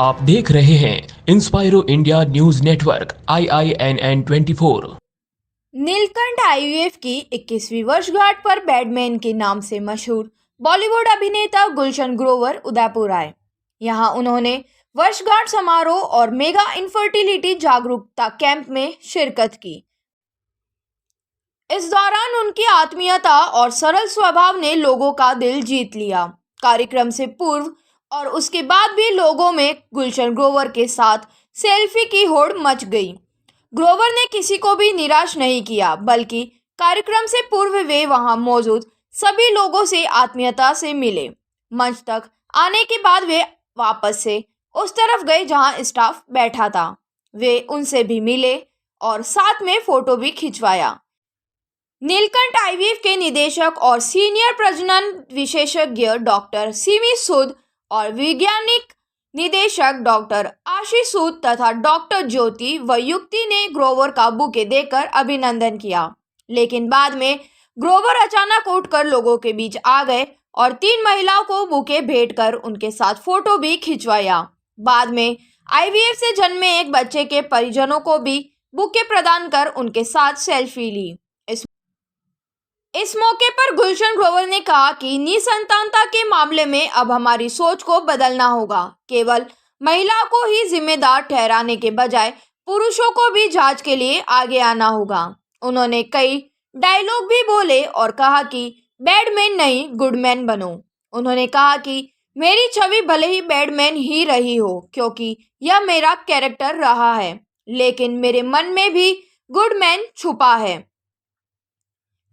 आप देख रहे हैं Inspiro India news network IINN 24। Neelkanth IVF की 21वीं वर्षगांठ पर बैडमैन के नाम से मशहूर बॉलीवुड अभिनेता गुलशन ग्रोवर उदयपुर आए। यहां उन्होंने वर्षगांठ समारोह और मेगा इनफर्टिलिटी जागरूकता कैंप में शिरकत की। इस दौरान उनकी आत्मीयता और सरल स्वभाव ने लोगों का दिल जीत लिया। कार्यक्रम से पूर्व और उसके बाद भी लोगों में गुलशन ग्रोवर के साथ सेल्फी की होड़ मच गई। ग्रोवर ने किसी को भी निराश नहीं किया, बल्कि कार्यक्रम से पूर्व वे वहां मौजूद सभी लोगों से आत्मीयता से मिले। मंच तक आने के बाद वे वापस से उस तरफ गए जहां स्टाफ बैठा था। वे उनसे भी मिले और साथ में फोटो भी खिंचवाया। नीलकंठ आईवीएफ के निदेशक और सीनियर प्रजनन विशेषज्ञ डॉक्टर सीमी सूद और वैज्ञानिक निदेशक डॉक्टर आशीष सूद तथा डॉक्टर ज्योति व युक्ति ने ग्रोवर का बुके देकर अभिनंदन किया। लेकिन बाद में ग्रोवर अचानक उठकर लोगों के बीच आ गए और 3 महिलाओं को बुके भेंट कर उनके साथ फोटो भी खिंचवाया। बाद में आईवीएफ से जन्मे एक बच्चे के परिजनों को भी बुके प्रदान कर उनके साथ सेल्फी ली। इस मौके पर गुलशन ग्रोवर ने कहा कि निसंतानता के मामले में अब हमारी सोच को बदलना होगा। केवल महिलाओं को ही जिम्मेदार ठहराने के बजाय पुरुषों को भी जांच के लिए आगे आना होगा। उन्होंने कई डायलॉग भी बोले और कहा कि बैडमैन नहीं गुडमैन बनो। उन्होंने कहा कि मेरी छवि भले ही बैडमैन ही रही हो, क्योंकि यह मेरा कैरेक्टर रहा है, लेकिन मेरे मन में भी गुडमैन छुपा है।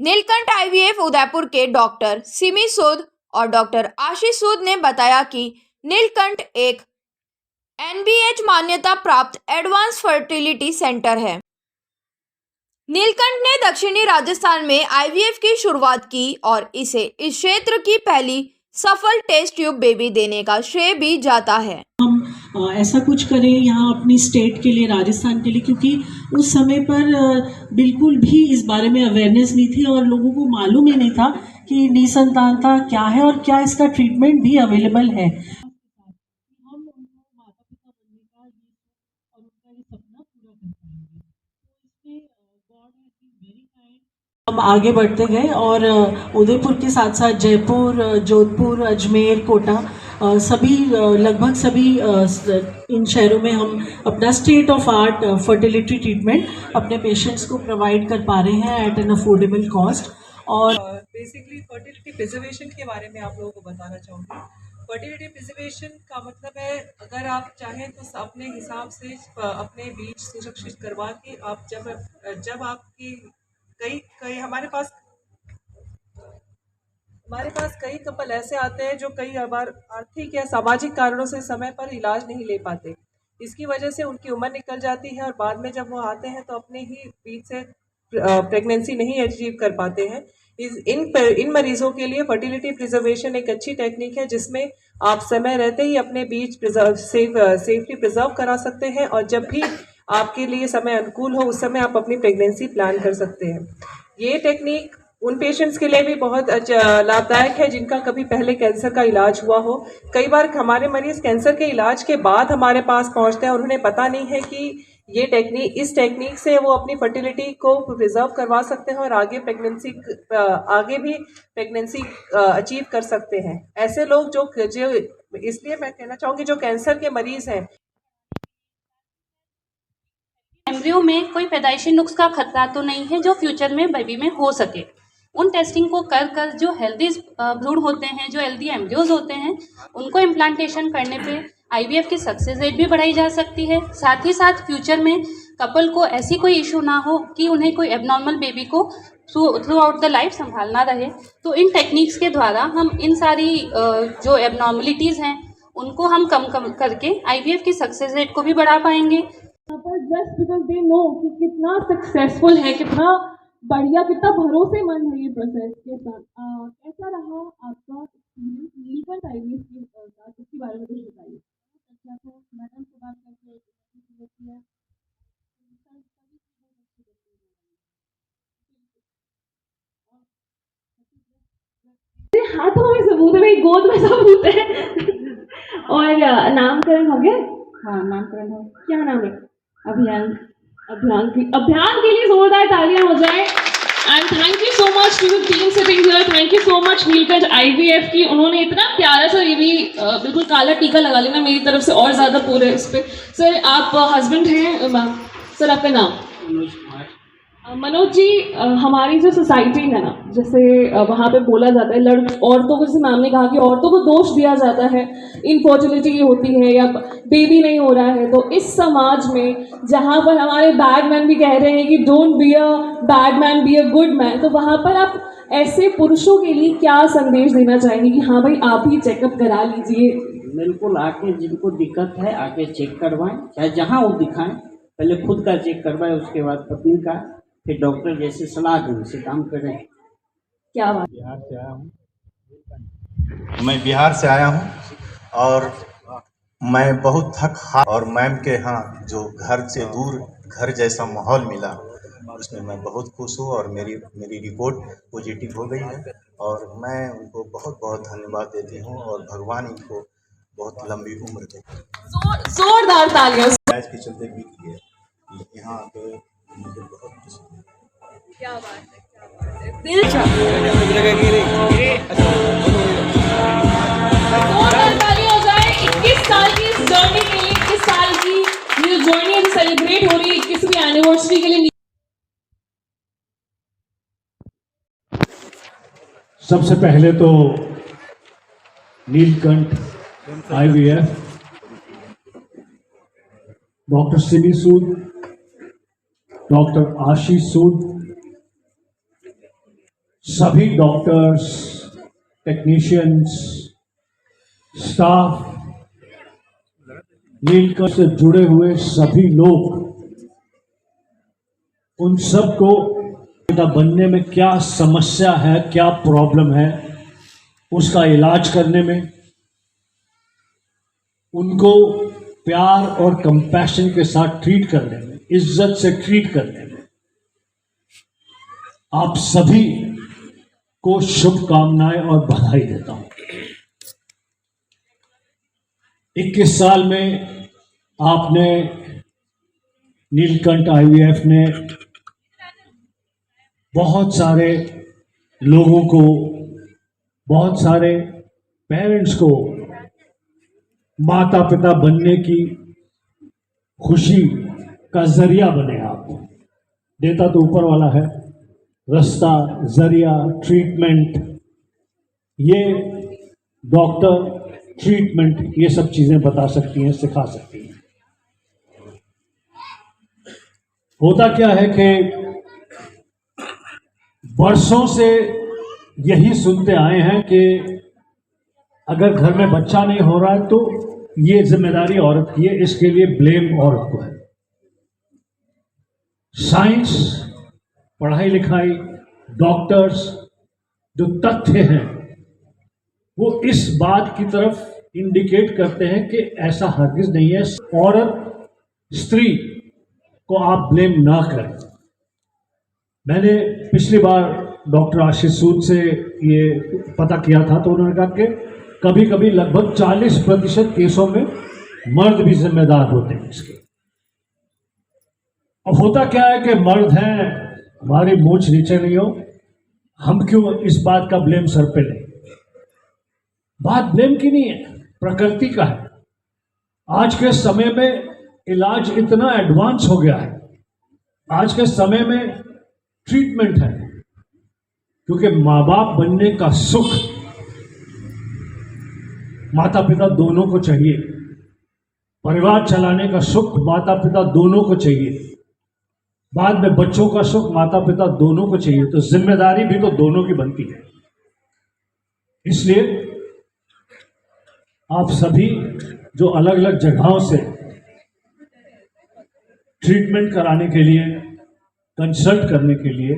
नीलकंठ आईवीएफ उदयपुर के डॉक्टर सिमी सूद और डॉक्टर आशीष सूद ने बताया कि नीलकंठ एक NBH मान्यता प्राप्त एडवांस फर्टिलिटी सेंटर है। नीलकंठ ने दक्षिणी राजस्थान में आईवीएफ की शुरुआत की और इसे इस क्षेत्र की पहली सफल टेस्ट ट्यूब बेबी देने का श्रेय भी जाता है। हम ऐसा कुछ करें यहाँ अपनी स्टेट के लिए, राजस्थान के लिए, क्योंकि उस समय पर बिल्कुल भी इस बारे में अवेयरनेस नहीं थी और लोगों को मालूम ही नहीं था कि निसंतानता क्या है और क्या इसका ट्रीटमेंट भी अवेलेबल है। हम उनको माता पिता बनने का और उनका ये सपना पूरा कर पाएंगे। तो इसमें God has been very kind. हम आगे बढ़ते गए और उदयपुर के साथ साथ जयपुर, जोधपुर, अजमेर, कोटा, सभी लगभग सभी इन शहरों में हम अपना state of art fertility treatment अपने पेशेंट्स को प्रोवाइड कर पा रहे हैं एट एन अफोर्डेबल कॉस्ट। और बेसिकली फर्टिलिटी प्रिजर्वेशन के बारे में आप लोगों को बताना चाहूँगी। फर्टिलिटी प्रिजर्वेशन का मतलब है, अगर आप चाहें तो अपने हिसाब से अपने बीज सुरक्षित करवा के आप जब आपकी कई हमारे पास कई कपल ऐसे आते हैं जो कई बार आर्थिक या सामाजिक कारणों से समय पर इलाज नहीं ले पाते। इसकी वजह से उनकी उम्र निकल जाती है और बाद में जब वो आते हैं तो अपने ही बीच से प्रेगनेंसी नहीं अचीव कर पाते हैं। इन मरीजों के लिए फर्टिलिटी प्रिजर्वेशन एक अच्छी टेक्निक है, जिसमें आप समय रहते ही अपने बीज सेफली प्रिजर्व करा सकते हैं और जब भी आपके लिए समय अनुकूल हो उस समय आप अपनी प्रेगनेंसी प्लान कर सकते हैं। ये टेक्निक उन पेशेंट्स के लिए भी बहुत लाभदायक है जिनका कभी पहले कैंसर का इलाज हुआ हो। कई बार हमारे मरीज कैंसर के इलाज के बाद हमारे पास पहुंचते हैं और उन्हें पता नहीं है कि इस टेक्निक से वो अपनी फर्टिलिटी को प्रिजर्व करवा सकते हैं और आगे भी प्रेगनेंसी अचीव कर सकते हैं। ऐसे लोग जो इसलिए मैं कहना चाहूँगी, जो कैंसर के मरीज हैं, एम्ब्रियो में कोई पैदाइशी नुक्स का खतरा तो नहीं है जो फ्यूचर में बेबी में हो सके। उन टेस्टिंग को कर जो हेल्दी भ्रूण होते हैं, जो हेल्दी एम्ब्रियोज होते हैं, उनको इम्प्लांटेशन करने पे आईवीएफ की सक्सेस रेट भी बढ़ाई जा सकती है। साथ ही साथ फ्यूचर में कपल को ऐसी कोई इशू ना हो कि उन्हें कोई एबनॉर्मल बेबी को थ्रू आउट द लाइफ संभालना रहे। तो इन टेक्निक्स के द्वारा हम इन सारी जो एबनॉर्मलिटीज़ हैं उनको हम कम करके आईवीएफ की सक्सेस रेट को भी बढ़ा पाएंगे। पर जस्ट बिकॉज दे नो कि कितना सक्सेसफुल है, कितना बढ़िया, कितना भरोसेमंद है ये प्रोसेस के साथ। कैसा रहा आपका एक्सपीरियंस नीलकंठ आईवीएफ के साथ, इसके बारे में कुछ बताइए। अच्छा, तो मैडम से बात करके हाथों में सबूत है, मेरी गोद में सबूत है। और नामकरण हो गया, हाँ नामकरण है। क्या नाम है? अभियान। अभियान के लिए जोरदार तालियां हो जाए। And thank you so much to the team sitting here. Thank you so much Neelkanth IVF की, उन्होंने इतना प्यारा सा, ये भी बिल्कुल काला टीका लगा लेना मेरी तरफ से और ज़्यादा पूरे इस पर। सर आप हस्बैंड हैं? सर आपका नाम? मनोज जी, हमारी जो सोसाइटी है ना, जैसे वहाँ पे बोला जाता है औरतों को, जैसे मैम ने कहा कि औरतों को दोष दिया जाता है, इनफर्टिलिटी होती है या बेबी नहीं हो रहा है, तो इस समाज में जहाँ पर हमारे बैड मैन भी कह रहे हैं कि don't be a bad man, be a good man, तो वहाँ पर आप ऐसे पुरुषों के लिए क्या संदेश देना चाहेंगे कि हाँ भाई आप ही चेकअप करा लीजिए? बिल्कुल, आके जिनको दिक्कत है आके चेक करवाएं, चाहे जहाँ वो दिखाएं, पहले खुद का चेक करवाएं, उसके बाद पत्नी का, फिर डॉक्टर जैसे सलाह दें उसे काम करें। क्या बात। बिहार से आया हूँ, मैं बिहार से आया हूँ और मैं बहुत थक हार, और मैम के यहाँ जो घर से दूर घर जैसा माहौल मिला उसमें मैं बहुत खुश हूँ और मेरी रिपोर्ट पॉजिटिव हो गई है और मैं उनको बहुत बहुत धन्यवाद देती हूँ और भगवान इनको बहुत लंबी उम्र दे। जोरदार तालियां। आज के चलते भी किए यहाँ पे मुझे बहुत खुशी है। क्या बात है, क्या बात है। दिल जोरदार ताली हो जाए 21 साल की इस जर्नी के लिए। 21 साल की ये जर्नी है, सेलिब्रेट हो रही है 21वीं एनिवर्सरी के लिए। सबसे पहले तो नीलकंठ IVF, डॉक्टर सिमी सूद, डॉक्टर आशीष सूद, सभी डॉक्टर्स, टेक्नीशियंस, स्टाफ, नीलकंठ से जुड़े हुए सभी लोग, उन सबको बनने में क्या समस्या है, क्या प्रॉब्लम है, उसका इलाज करने में, उनको प्यार और कंपैशन के साथ ट्रीट करने में, इज्जत से ट्रीट करने में आप सभी को शुभकामनाएं और बधाई देता हूं। 21 साल में आपने, नीलकंठ IVF ने बहुत सारे लोगों को, बहुत सारे पेरेंट्स को माता पिता बनने की खुशी का जरिया बने। आप देता तो ऊपर वाला है, रास्ता, जरिया, ट्रीटमेंट, ये डॉक्टर, ट्रीटमेंट, ये सब चीजें बता सकती हैं, सिखा सकती हैं। होता क्या है कि वर्षों से यही सुनते आए हैं कि अगर घर में बच्चा नहीं हो रहा है तो ये जिम्मेदारी औरत की है, इसके लिए ब्लेम औरत को है। साइंस, पढ़ाई लिखाई, डॉक्टर्स, जो तथ्य हैं वो इस बात की तरफ इंडिकेट करते हैं कि ऐसा हरगिज नहीं है। औरत, स्त्री को आप ब्लेम ना करें। मैंने पिछली बार डॉक्टर आशीष सूद से ये पता किया था तो उन्होंने कहा कि कभी कभी लगभग 40% केसों में मर्द भी जिम्मेदार होते हैं इसके। अब होता क्या है कि मर्द हैं, हमारी मूंछ नीचे नहीं हो, हम क्यों इस बात का ब्लेम सर पे लें। बात ब्लेम की नहीं है, प्रकृति का है। आज के समय में इलाज इतना एडवांस हो गया है, आज के समय में ट्रीटमेंट है, क्योंकि माँ बाप बनने का सुख माता पिता दोनों को चाहिए, परिवार चलाने का सुख माता पिता दोनों को चाहिए, बाद में बच्चों का सुख माता पिता दोनों को चाहिए, तो जिम्मेदारी भी तो दोनों की बनती है। इसलिए आप सभी जो अलग अलग जगहों से ट्रीटमेंट कराने के लिए, कंसल्ट करने के लिए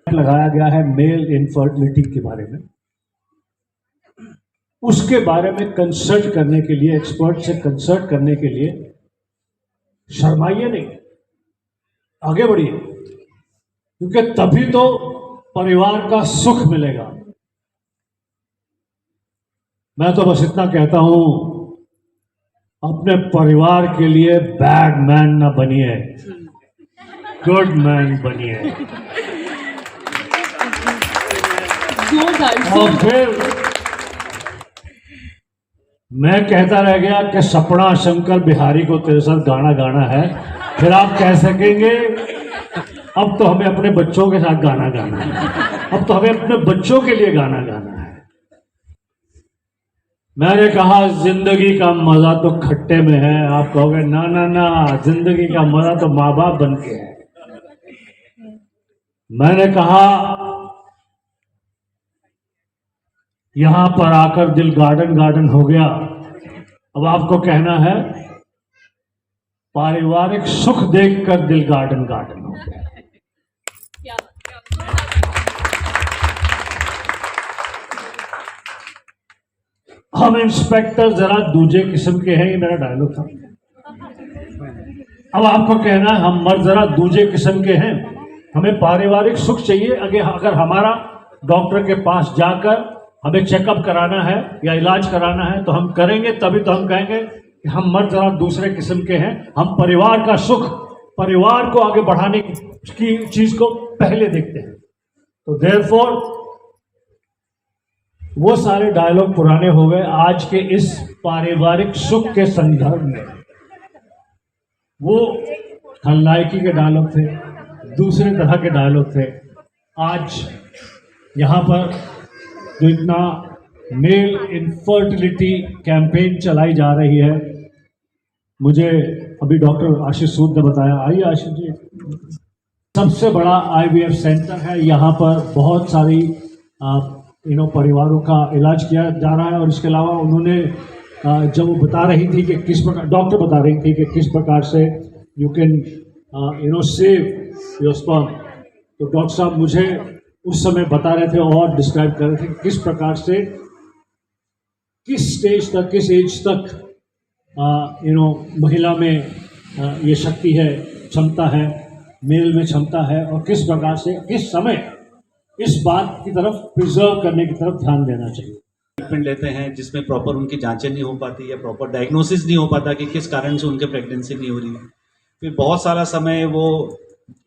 लगाया गया है मेल इनफर्टिलिटी के बारे में, उसके बारे में कंसल्ट करने के लिए, एक्सपर्ट से कंसल्ट करने के लिए शर्माइए नहीं, आगे बढ़िए, क्योंकि तभी तो परिवार का सुख मिलेगा। मैं तो बस इतना कहता हूं, अपने परिवार के लिए बैड मैन ना बनिए, गुड मैन बनिए। और फिर मैं कहता रह गया कि सपना शंकर बिहारी को तेरे साथ गाना गाना है, फिर आप कह सकेंगे अब तो हमें अपने बच्चों के साथ गाना गाना है, अब तो हमें अपने बच्चों के लिए गाना गाना है। मैंने कहा जिंदगी का मजा तो खट्टे में है। आप कहोगे ना ना ना, जिंदगी का मजा तो माँ बाप बन के है। मैंने कहा यहां पर आकर दिल गार्डन गार्डन हो गया। अब आपको कहना है पारिवारिक सुख देखकर दिल गार्डन गार्डन हो गया। हम इंस्पेक्टर जरा दूजे किस्म के हैं, ये मेरा डायलॉग था। अब आपको कहना है हम मर्द जरा दूजे किस्म के हैं, हमें पारिवारिक सुख चाहिए। अगर हमारा डॉक्टर के पास जाकर हमें चेकअप कराना है या इलाज कराना है तो हम करेंगे, तभी तो हम कहेंगे कि हम मर्द जरा दूसरे किस्म के हैं। हम परिवार का सुख, परिवार को आगे बढ़ाने की चीज को पहले देखते हैं। तो देयरफॉर वो सारे डायलॉग पुराने हो गए। आज के इस पारिवारिक सुख के संदर्भ में वो खलनायकी के डायलॉग थे, दूसरे तरह के डायलॉग थे। आज यहाँ पर जो इतना मेल इनफर्टिलिटी कैंपेन चलाई जा रही है, मुझे अभी डॉक्टर आशीष सूद ने बताया, आइए आशीष जी, सबसे बड़ा IVF सेंटर है। यहाँ पर बहुत सारी परिवारों का इलाज किया जा रहा है। और इसके अलावा उन्होंने जब वो बता रही थी कि किस प्रकार, डॉक्टर बता रही थी कि किस प्रकार से you can save your sperm, तो डॉक्टर साहब मुझे उस समय बता रहे थे और डिस्क्राइब कर रहे थे कि किस प्रकार से, किस स्टेज तक, किस एज तक महिला में ये शक्ति है, क्षमता है, मेल में क्षमता है, और किस प्रकार से किस समय इस बात की तरफ प्रिजर्व करने की तरफ ध्यान देना चाहिए। ट्रीटमेंट लेते हैं जिसमें प्रॉपर उनकी जांचें नहीं हो पाती या प्रॉपर डायग्नोसिस नहीं हो पाता कि किस कारण से उनके प्रेगनेंसी नहीं हो रही है। फिर बहुत सारा समय वो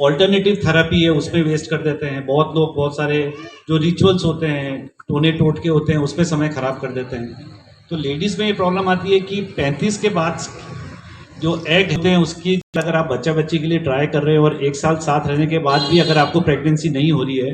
ऑल्टरनेटिव थेरेपी है उस पर वेस्ट कर देते हैं। बहुत लोग बहुत सारे जो रिचुअल्स होते हैं, टोने टोटके होते हैं, उस पर समय खराब कर देते हैं। तो लेडीज़ में ये प्रॉब्लम आती है कि 35 के बाद जो एग होते हैं उसकी, अगर आप बच्चा बच्ची के लिए ट्राई कर रहे हो और 1 साल साथ रहने के बाद भी अगर आपको प्रेगनेंसी नहीं हो रही है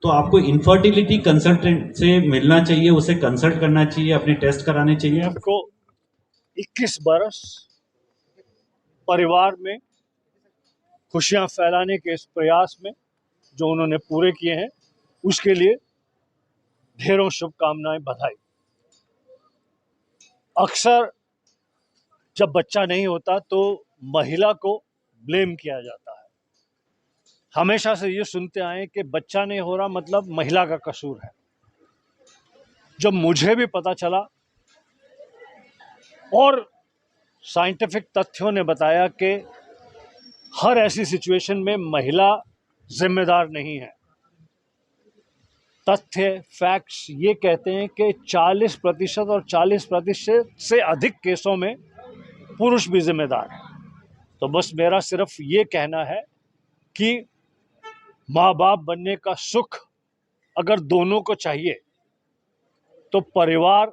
तो आपको इनफर्टिलिटी कंसल्टेंट से मिलना चाहिए, उसे कंसल्ट करना चाहिए, अपने टेस्ट कराने चाहिए। आपको 21 बरस परिवार में खुशियां फैलाने के इस प्रयास में जो उन्होंने पूरे किए हैं, उसके लिए ढेरों शुभकामनाएं, बधाई। अक्सर जब बच्चा नहीं होता तो महिला को ब्लेम किया जाता है। हमेशा से ये सुनते आए कि बच्चा नहीं हो रहा मतलब महिला का कसूर है। जब मुझे भी पता चला और साइंटिफिक तथ्यों ने बताया कि हर ऐसी सिचुएशन में महिला जिम्मेदार नहीं है, तथ्य फैक्ट्स ये कहते हैं कि 40% और 40% से अधिक केसों में पुरुष भी जिम्मेदार है। तो बस मेरा सिर्फ ये कहना है कि माँ बाप बनने का सुख अगर दोनों को चाहिए तो परिवार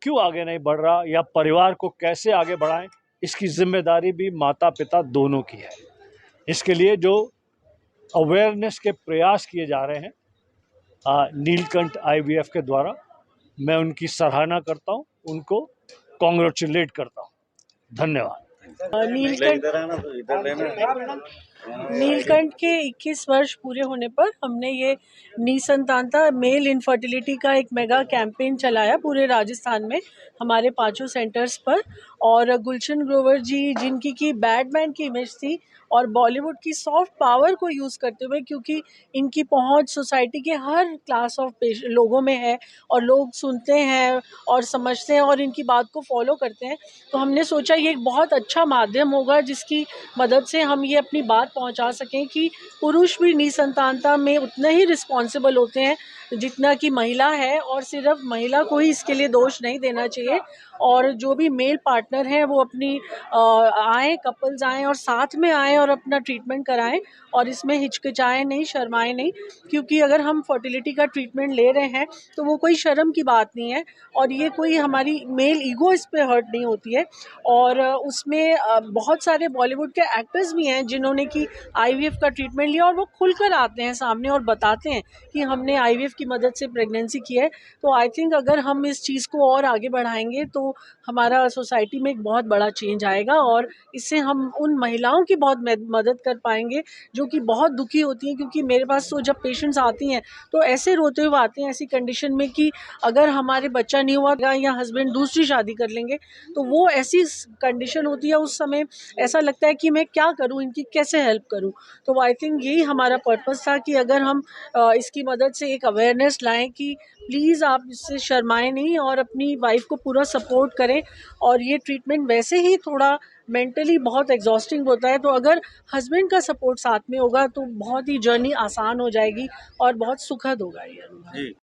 क्यों आगे नहीं बढ़ रहा, या परिवार को कैसे आगे बढ़ाएं, इसकी जिम्मेदारी भी माता पिता दोनों की है। इसके लिए जो अवेयरनेस के प्रयास किए जा रहे हैं नीलकंठ IVF के द्वारा, मैं उनकी सराहना करता हूं, उनको कॉन्ग्रेचुलेट करता हूं। धन्यवाद। नीलकंठ के 21 वर्ष पूरे होने पर हमने ये निसंतानता मेल इनफर्टिलिटी का एक मेगा कैंपेन चलाया पूरे राजस्थान में हमारे 5 सेंटर्स पर। और गुलशन ग्रोवर जी, जिनकी की बैडमैन की इमेज थी और बॉलीवुड की सॉफ्ट पावर को यूज़ करते हुए, क्योंकि इनकी पहुंच सोसाइटी के हर क्लास ऑफ लोगों में है और लोग सुनते हैं और समझते हैं और इनकी बात को फॉलो करते हैं, तो हमने सोचा ये एक बहुत अच्छा माध्यम होगा जिसकी मदद से हम ये अपनी बात तक पहुंचा सकें कि पुरुष भी निसंतानता में उतना ही रिस्पॉन्सिबल होते हैं जितना कि महिला है, और सिर्फ महिला को ही इसके लिए दोष नहीं देना चाहिए। और जो भी मेल पार्टनर हैं वो अपनी आएँ, कपल्स आएँ और साथ में आएँ और अपना ट्रीटमेंट कराएं, और इसमें हिचकिचाएं नहीं, शर्माएं नहीं, क्योंकि अगर हम फर्टिलिटी का ट्रीटमेंट ले रहे हैं तो वो कोई शर्म की बात नहीं है, और ये कोई हमारी मेल ईगो इस पे हर्ट नहीं होती है। और उसमें बहुत सारे बॉलीवुड के एक्टर्स भी हैं जिन्होंने कि IVF का ट्रीटमेंट लिया, और वो खुलकर आते हैं सामने और बताते हैं कि हमने IVF की मदद से प्रेगनेंसी की है। तो आई थिंक अगर हम इस चीज़ को और आगे बढ़ाएंगे तो हमारा सोसाइटी में एक बहुत बड़ा चेंज आएगा, और इससे हम उन महिलाओं की बहुत मदद कर पाएंगे जो कि बहुत दुखी होती हैं। क्योंकि मेरे पास तो जब पेशेंट्स आती हैं तो ऐसे रोते हुए आते हैं, ऐसी कंडीशन में कि अगर हमारे बच्चा नहीं हुआ या हस्बैंड दूसरी शादी कर लेंगे, तो वो ऐसी कंडीशन होती है उस समय ऐसा लगता है कि मैं क्या करूं, इनकी कैसे हेल्प करूं। तो आई थिंक यही हमारा पर्पस था कि अगर हम इसकी मदद से एक अवेयरनेस लाएं कि प्लीज़ आप इससे शर्माएं नहीं और अपनी वाइफ को पूरा सपोर्ट करें। और ये ट्रीटमेंट वैसे ही थोड़ा मेंटली बहुत एग्जॉस्टिंग होता है, तो अगर हस्बैंड का सपोर्ट साथ में होगा तो बहुत ही जर्नी आसान हो जाएगी और बहुत सुखद होगा ये।